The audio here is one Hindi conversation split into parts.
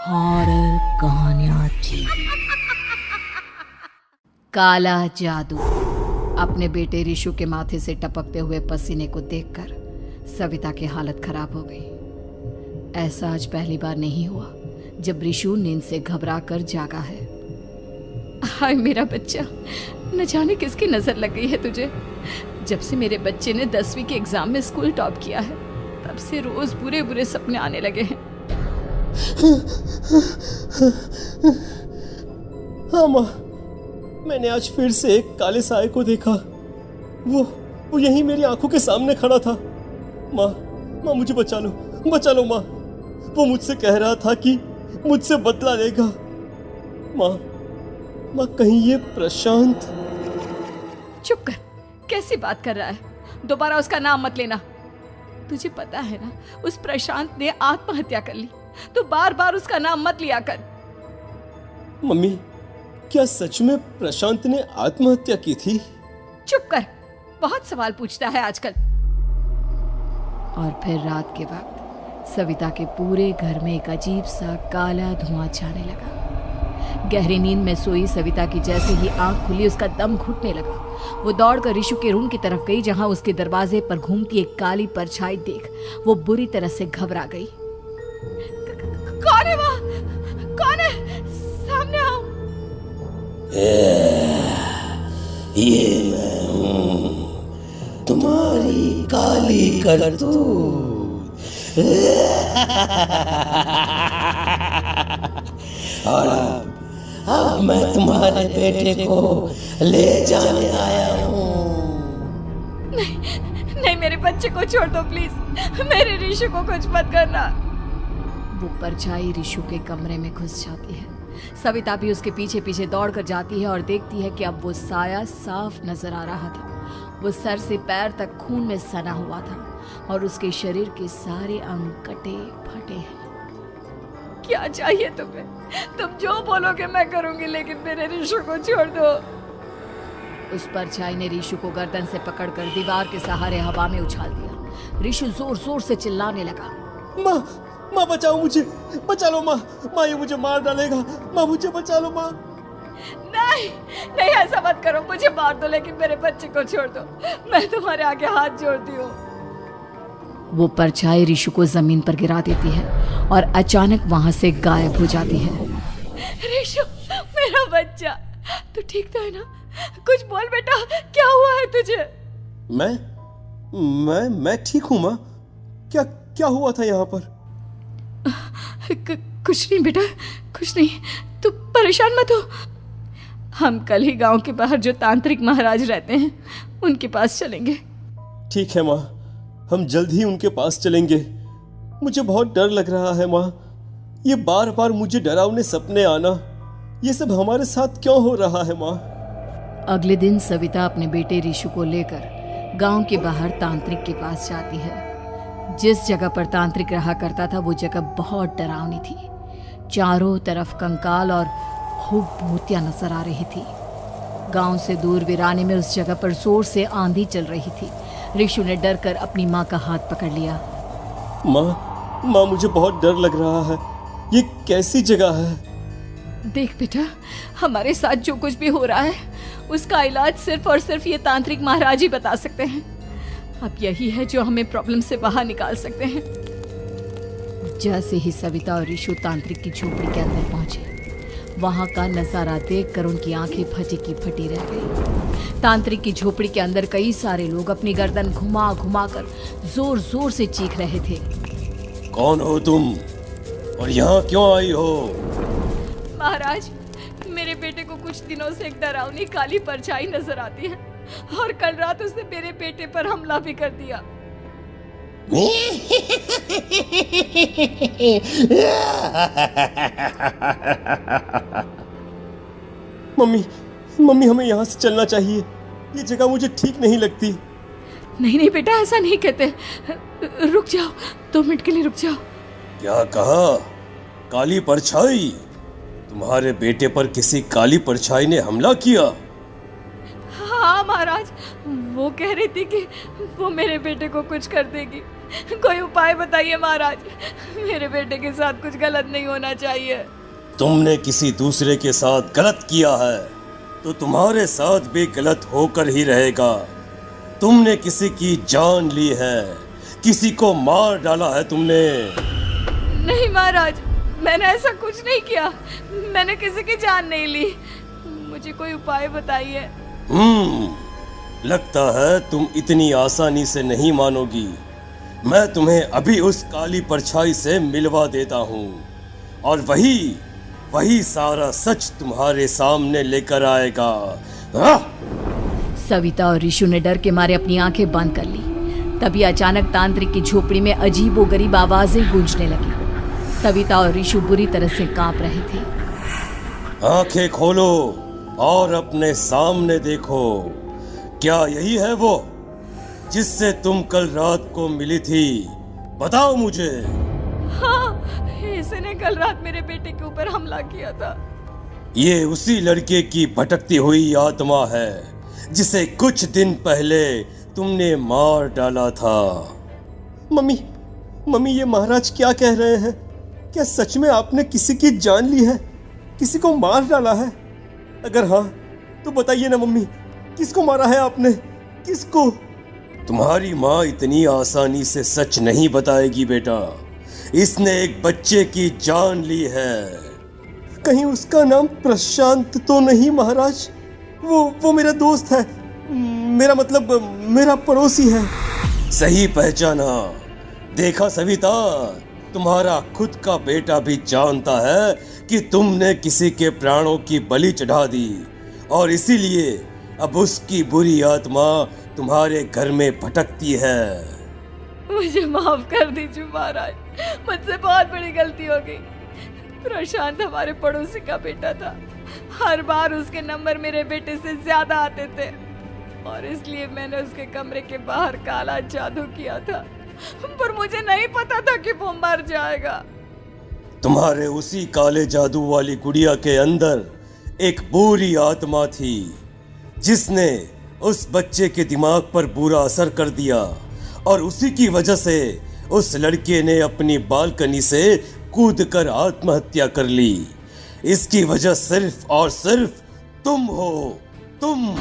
हॉरर कहानियां थी। काला जादू। अपने बेटे रिशु के माथे से टपकते हुए पसीने को देखकर सविता की हालत खराब हो गई। ऐसा आज पहली बार नहीं हुआ जब रिशु नींद से घबराकर जागा है। हाय मेरा बच्चा, न जाने किसकी नजर लग गई है तुझे। जब से मेरे बच्चे ने 10वीं के एग्जाम में स्कूल टॉप किया है तब से रोज बुरे बुरे सपने आने लगे हैं। हाँ माँ, मैंने आज फिर से एक काले साए को देखा। वो यहीं मेरी आंखों के सामने खड़ा था। माँ मुझे बचा लो माँ। वो मुझसे कह रहा था कि मुझसे बदला लेगा। माँ कहीं ये प्रशांत। चुप कर, कैसी बात कर रहा है? दोबारा उसका नाम मत लेना। तुझे पता है ना, उस प्रशांत ने आत्महत्या कर ली, तो बार बार उसका नाम मत लिया कर। मम्मी, क्या सच में प्रशांत ने आत्महत्या की थी? चुप कर, बहुत सवाल पूछता है आजकल। और फिर रात के वक्त सविता के पूरे घर में एक अजीब सा काला धुआं छाने लगा। गहरी नींद में सोई सविता की जैसे ही आंख खुली उसका दम घुटने लगा। वो दौड़कर रिशु के रूम की तरफ गई जहां उसके दरवाजे पर घूमती एक काली परछाई देख वो बुरी तरह से घबरा गई। कौन है वहाँ? कौन है? सामने आओ। ये मैं हूँ, तुम्हारी काली करतूत। और अब मैं तुम्हारे बेटे को ले जाने आया हूँ। नहीं, मेरे बच्चे को छोड़ दो प्लीज। मेरे रिशु को कुछ मत करना। वो परछाई रिशु के कमरे में घुस जाती है। सविता भी उसके पीछे पीछे दौड़ कर जाती है और देखती है कि अब वो साया साफ नजर आ रहा था। वो सर से पैर तक खून में सना हुआ था और उसके शरीर के सारे अंग कटे फटे हैं। क्या चाहिए तुम्हें? तुम जो बोलोगे मैं करूंगी, लेकिन मेरे रिशु को छोड़ दो। उस परछाई ने रिशु को गर्दन से पकड़कर दीवार के सहारे हवा में उछाल दिया। रिशु जोर जोर से चिल्लाने लगा। माँ बचाओ मुझे, बचा लो माँ। ये मुझे मार डालेगा। माँ मुझे बचा लो माँ। नहीं ऐसा मत करो। मुझे मार दो लेकिन मेरे बच्चे को छोड़ दो। मैं तुम्हारे आगे हाथ जोड़ती हूँ। वो परछाई रिशु को जमीन पर गिरा देती है और अचानक वहां से गायब हो जाती है। रिशु, मेरा बच्चा, तू ठीक तो है ना? कुछ बोल बेटा, क्या हुआ है तुझे? मैं ठीक हूँ माँ। क्या हुआ था यहाँ पर? कुछ नहीं बेटा, कुछ नहीं। तू परेशान मत हो। हम कल ही गांव के बाहर जो तांत्रिक महाराज रहते हैं उनके पास चलेंगे। ठीक है माँ, हम जल्द ही उनके पास चलेंगे। मुझे बहुत डर लग रहा है माँ। ये बार बार मुझे डरावने सपने आना, ये सब हमारे साथ क्यों हो रहा है माँ? अगले दिन सविता अपने बेटे रिशु को लेकर गांव के बाहर तांत्रिक के पास जाती है। जिस जगह पर तांत्रिक रहा करता था वो जगह बहुत डरावनी थी। चारों तरफ कंकाल और भूतियां नजर आ रही थी। गांव से दूर वीराने में उस जगह पर जोर से आंधी चल रही थी। रिशु ने डर कर अपनी माँ का हाथ पकड़ लिया। माँ मुझे बहुत डर लग रहा है। ये कैसी जगह है? देख बेटा, हमारे साथ जो कुछ भी हो रहा है उसका इलाज सिर्फ और सिर्फ ये तांत्रिक महाराज ही बता सकते हैं। अब यही है जो हमें प्रॉब्लम से बाहर निकाल सकते हैं। जैसे ही सविता और रिशु तांत्रिक की झोपड़ी के अंदर पहुंचे, वहां का नजारा देखकर उनकी आंखें फटी की फटी रह गई। तांत्रिक की झोपड़ी के अंदर कई सारे लोग अपनी गर्दन घुमा घुमा कर जोर जोर से चीख रहे थे। कौन हो तुम और यहाँ क्यों आई हो? महाराज, मेरे बेटे को कुछ दिनों से एक डरावनी काली परछाई नजर आती है और कल रात उसने मेरे बेटे पर हमला भी कर दिया। मम्मी हमें यहाँ से चलना चाहिए। ये जगह मुझे ठीक नहीं लगती। नहीं बेटा, ऐसा नहीं कहते। रुक जाओ, 2 मिनट के लिए रुक जाओ। क्या कहा? काली परछाई? तुम्हारे बेटे पर किसी काली परछाई ने हमला किया? हाँ महाराज, वो कह रही थी कि वो मेरे बेटे को कुछ कर देगी, कोई उपाय बताइए महाराज। मेरे बेटे के साथ कुछ गलत नहीं होना चाहिए। तुमने किसी दूसरे के साथ गलत किया है तो तुम्हारे साथ भी गलत होकर ही रहेगा। तुमने किसी की जान ली है, किसी को मार डाला है तुमने। नहीं महाराज, मैंने ऐसा कुछ नहीं किया। मैंने किसी की जान नहीं ली। मुझे कोई उपाय बताइए। लगता है तुम इतनी आसानी से नहीं मानोगी। मैं तुम्हें अभी उस काली परछाई से मिलवा देता हूँ और वही सारा सच तुम्हारे सामने लेकर आएगा। सविता और ऋषु ने डर के मारे अपनी आंखें बंद कर ली। तभी अचानक तांत्रिक की झोपड़ी में अजीबोगरीब आवाजें गूंजने लगी। सविता और ऋषु बुरी तरह से कांप रहे थे। आंखें खोलो और अपने सामने देखो। क्या यही है वो जिससे तुम कल रात को मिली थी? बताओ मुझे। हाँ, इसने कल रात मेरे बेटे के ऊपर हमला किया था। ये उसी लड़के की भटकती हुई आत्मा है जिसे कुछ दिन पहले तुमने मार डाला था। मम्मी ये महाराज क्या कह रहे हैं? क्या सच में आपने किसी की जान ली है, किसी को मार डाला है? अगर हाँ तो बताइए ना मम्मी, किसको मारा है आपने? किसको? तुम्हारी माँ इतनी आसानी से सच नहीं बताएगी बेटा। इसने एक बच्चे की जान ली है। कहीं उसका नाम प्रशांत तो नहीं महाराज? वो मेरा दोस्त है, मेरा मतलब मेरा पड़ोसी है। सही पहचाना। देखा सविता, तुम्हारा खुद का बेटा भी जानता है कि तुमने किसी के प्राणों की बलि चढ़ा दी और इसीलिए अब उसकी बुरी आत्मा तुम्हारे घर में भटकती है। मुझे माफ कर दीजिए महाराज, मुझसे बहुत बड़ी गलती हो गई। प्रशांत हमारे पड़ोसी का बेटा था। हर बार उसके नंबर मेरे बेटे से ज्यादा आते थे और इसलिए मैंने उसके कमरे के बाहर काला जादू किया था, पर मुझे नहीं पता था कि वो मर जाएगा। तुम्हारे उसी काले जादू वाली गुड़िया के अंदर एक बुरी आत्मा थी जिसने उस बच्चे के दिमाग पर बुरा असर कर दिया और उसी की वजह से उस लड़के ने अपनी बालकनी से कूदकर आत्महत्या कर ली। इसकी वजह सिर्फ और सिर्फ तुम हो, तुम।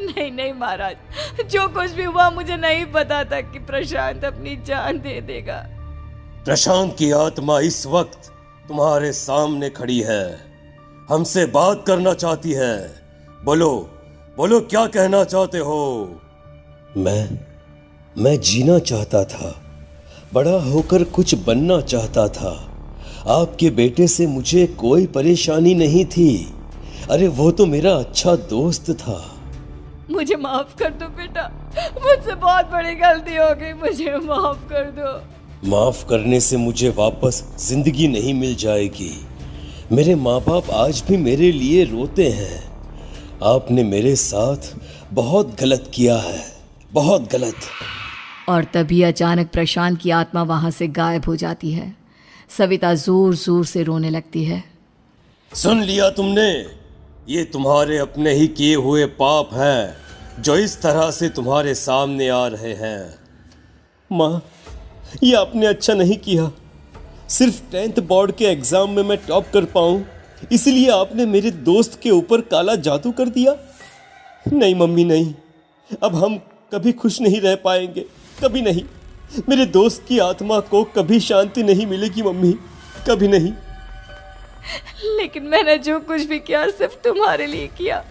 नहीं महाराज, जो कुछ भी हुआ मुझे नहीं पता था कि प्रशांत अपनी जान दे देगा। प्रशांत की आत्मा इस वक्त तुम्हारे सामने खड़ी है, हमसे बात करना चाहती है। बोलो क्या कहना चाहते हो? मैं जीना चाहता था, बड़ा होकर कुछ बनना चाहता था। आपके बेटे से मुझे कोई परेशानी नहीं थी। अरे वो तो मेरा अच्छा दोस्त था। मुझे माफ कर दो बेटा, मुझसे बहुत बड़ी गलती हो गई, मुझे माफ कर दो। माफ करने से मुझे वापस जिंदगी नहीं मिल जाएगी। मेरे माँ बाप आज भी मेरे लिए रोते हैं। आपने मेरे साथ बहुत गलत किया है, बहुत गलत। और तभी अचानक प्रशांत की आत्मा वहां से गायब हो जाती है। सविता जोर जोर से रोने लगती है। सुन लिया तुमने? ये तुम्हारे अपने ही किए हुए पाप हैं जो इस तरह से तुम्हारे सामने आ रहे हैं। माँ, ये आपने अच्छा नहीं किया। सिर्फ 10th बोर्ड के एग्जाम में मैं टॉप कर पाऊं, इसलिए आपने मेरे दोस्त के ऊपर काला जादू कर दिया। नहीं मम्मी, नहीं, अब हम कभी खुश नहीं रह पाएंगे, कभी नहीं। मेरे दोस्त की आत्मा को कभी शांति नहीं मिलेगी मम्मी, कभी नहीं। लेकिन मैंने जो कुछ भी किया सिर्फ तुम्हारे लिए किया।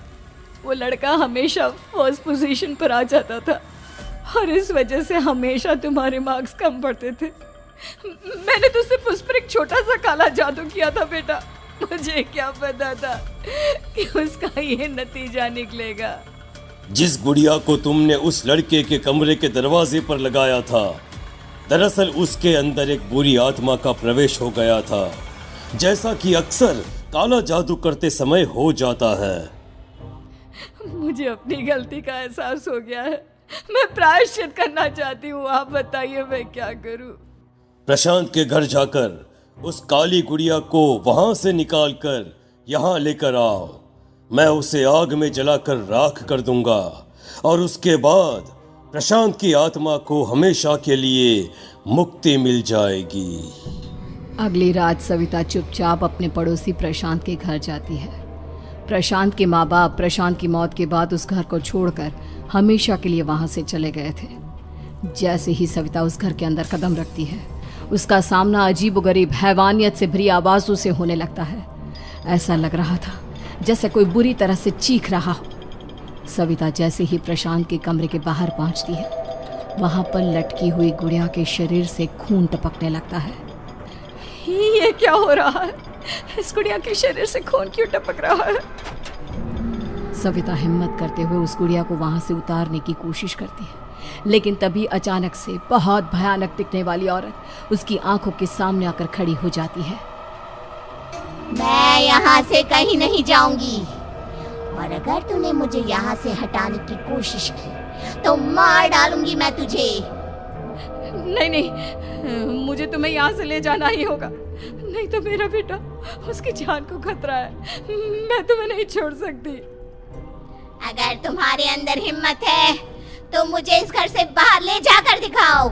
वो लड़का हमेशा फर्स्ट पोजीशन पर आ जाता था और इस वजह से हमेशा तुम्हारे मार्क्स कम पड़ते थे। मैंने तो सिर्फ उस पर एक छोटा सा काला जादू किया था बेटा। मुझे क्या पता था कि उसका ये नतीजा निकलेगा। जिस गुड़िया को तुमने उस लड़के के कमरे के दरवाजे पर लगाया था, दरअसल उसके अंदर एक बुरी आत्मा का प्रवेश हो गया था, जैसा कि अक्सर काला जादू करते समय हो जाता है। मुझे अपनी गलती का एहसास हो गया है। मैं प्रायश्चित करना चाहती हूँ। आप बताइए मैं क्या करूँ? प्रशांत के घर जाकर उस काली गुड़िया को वहां से निकालकर यहाँ लेकर आओ। मैं उसे आग में जलाकर राख कर दूंगा और उसके बाद प्रशांत की आत्मा को हमेशा के लिए मुक्ति मिल जाएगी। अगली रात सविता चुपचाप अपने पड़ोसी प्रशांत के घर जाती है। प्रशांत के माँ बाप प्रशांत की मौत के बाद उस घर को छोड़कर हमेशा के लिए वहां से चले गए थे। जैसे ही सविता उस घर के अंदर कदम रखती है, उसका सामना अजीबोगरीब हैवानियत से भरी आवाज़ों से होने लगता है। ऐसा लग रहा था जैसे कोई बुरी तरह से चीख रहा हो। सविता जैसे ही प्रशांत के कमरे के बाहर पहुंचती है, वहां पर लटकी हुई गुड़िया के शरीर से खून टपकने लगता है। ये क्या हो रहा है? इस गुड़िया के शरीर से खून क्यों टपक रहा है? सविता हिम्मत करते हुए उस गुड़िया को वहां से उतारने की कोशिश करती है, लेकिन तभी अचानक से बहुत भयानक दिखने वाली औरत उसकी आंखों के सामने आकर खड़ी हो जाती है। मैं यहाँ से कहीं नहीं जाऊंगी, और अगर तूने मुझे यहाँ से हटाने की कोशिश की तो मार डालूंगी मैं तुझे। नहीं नहीं, मुझे तुम्हें यहाँ से ले जाना ही होगा, नहीं तो मेरा बेटा, उसकी जान को खतरा है। मैं तुम्हें नहीं छोड़ सकती। अगर तुम्हारे अंदर हिम्मत है तो मुझे इस घर से बाहर ले जाकर दिखाओ।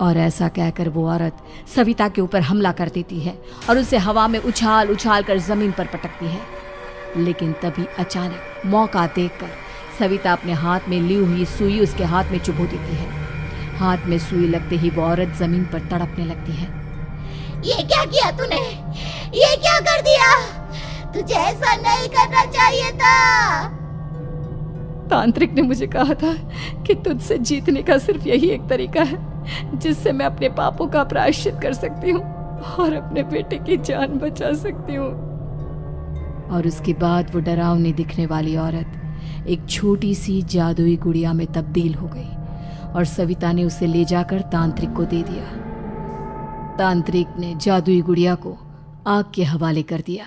और ऐसा कहकर वो औरत सविता के ऊपर हमला कर देती है और उसे हवा में उछाल उछाल कर जमीन पर पटकती है। लेकिन तभी अचानक मौका देखकर सविता अपने हाथ में ली हुई सुई उसके हाथ में चुभो देती है। हाथ में सुई लगते ही वो औरत जमीन पर तड़पने लगती है। ये क्या किया तूने? ये क्या कर दिया? तुझे ऐसा नहीं करना चाहिए था। तांत्रिक ने मुझे कहा था कि तुझसे जीतने का सिर्फ यही एक तरीका है जिससे मैं अपने पापों का प्रायश्चित कर सकती हूँ और अपने बेटे की जान बचा सकती हूँ। और उसके बाद वो डरावनी दिखने वाली औरत एक छोटी सी जादुई गुड़िया में तब्दील हो गई और सविता ने उसे ले जाकर तांत्रिक को दे दिया। तांत्रिक ने जादुई गुड़िया को आग के हवाले कर दिया।